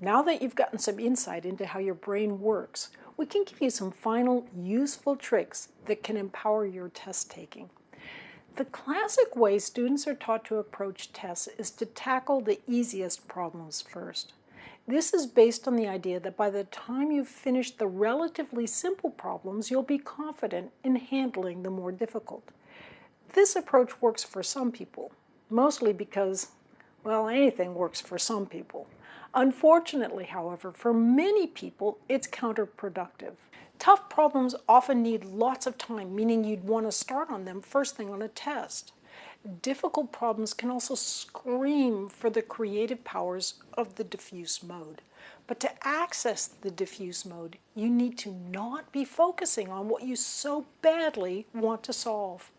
Now that you've gotten some insight into how your brain works, we can give you some final useful tricks that can empower your test taking. The classic way students are taught to approach tests is to tackle the easiest problems first. This is based on the idea that by the time you've finished the relatively simple problems, you'll be confident in handling the more difficult. This approach works for some people, mostly because, well, anything works for some people. Unfortunately, however, for many people, it's counterproductive. Tough problems often need lots of time, meaning you'd want to start on them first thing on a test. Difficult problems can also scream for the creative powers of the diffuse mode. But to access the diffuse mode, you need to not be focusing on what you so badly want to solve.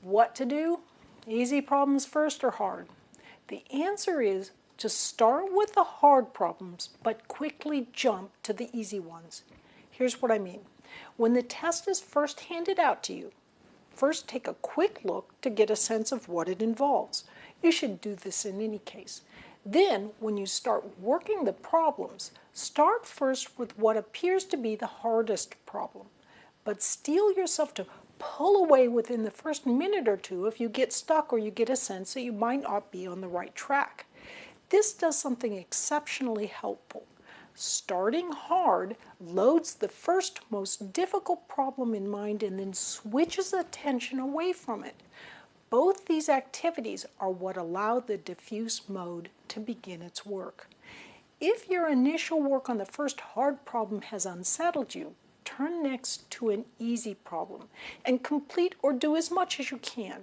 What to do? Easy problems first or hard? The answer is to start with the hard problems, but quickly jump to the easy ones. Here's what I mean. When the test is first handed out to you, first take a quick look to get a sense of what it involves. You should do this in any case. Then, when you start working the problems, start first with what appears to be the hardest problem. But steel yourself to pull away within the first minute or two if you get stuck or you get a sense that you might not be on the right track. This does something exceptionally helpful. Starting hard loads the first most difficult problem in mind and then switches attention away from it. Both these activities are what allow the diffuse mode to begin its work. If your initial work on the first hard problem has unsettled you, turn next to an easy problem and complete or do as much as you can.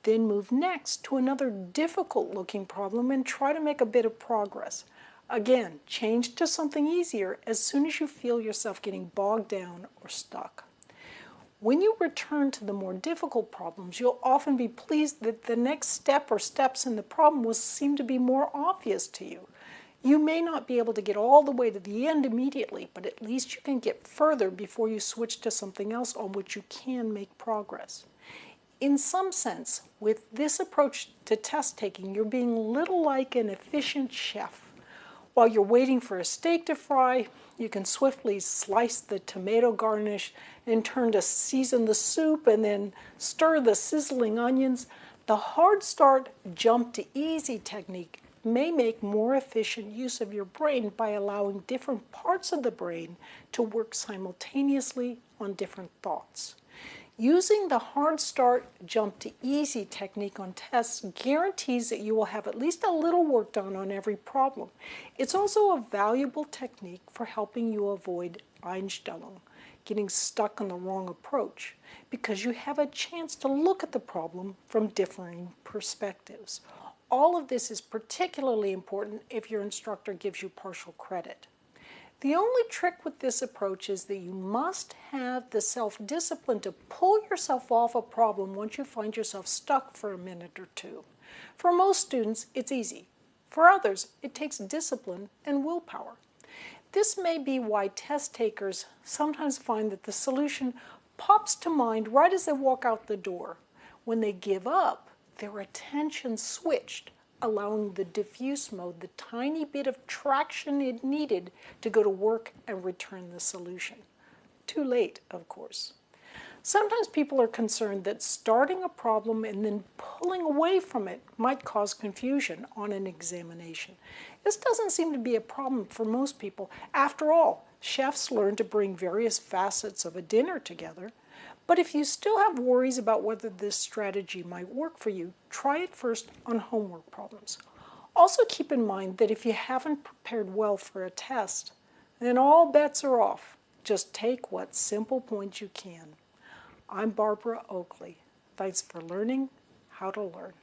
Then move next to another difficult-looking problem and try to make a bit of progress. Again, change to something easier as soon as you feel yourself getting bogged down or stuck. When you return to the more difficult problems, you'll often be pleased that the next step or steps in the problem will seem to be more obvious to you. You may not be able to get all the way to the end immediately, but at least you can get further before you switch to something else on which you can make progress. In some sense, with this approach to test taking, you're being a little like an efficient chef. While you're waiting for a steak to fry, you can swiftly slice the tomato garnish and turn to season the soup and then stir the sizzling onions. The hard start, jump to easy technique may make more efficient use of your brain by allowing different parts of the brain to work simultaneously on different thoughts. Using the hard start, jump to easy technique on tests guarantees that you will have at least a little work done on every problem. It's also a valuable technique for helping you avoid Einstellung, getting stuck on the wrong approach, because you have a chance to look at the problem from differing perspectives. All of this is particularly important if your instructor gives you partial credit. The only trick with this approach is that you must have the self-discipline to pull yourself off a problem once you find yourself stuck for a minute or two. For most students, it's easy. For others, it takes discipline and willpower. This may be why test takers sometimes find that the solution pops to mind right as they walk out the door. When they give up, their attention switched, allowing the diffuse mode the tiny bit of traction it needed to go to work and return the solution. Too late, of course. Sometimes people are concerned that starting a problem and then pulling away from it might cause confusion on an examination. This doesn't seem to be a problem for most people. After all, chefs learn to bring various facets of a dinner together. But if you still have worries about whether this strategy might work for you, try it first on homework problems. Also keep in mind that if you haven't prepared well for a test, then all bets are off. Just take what simple points you can. I'm Barbara Oakley. Thanks for learning how to learn.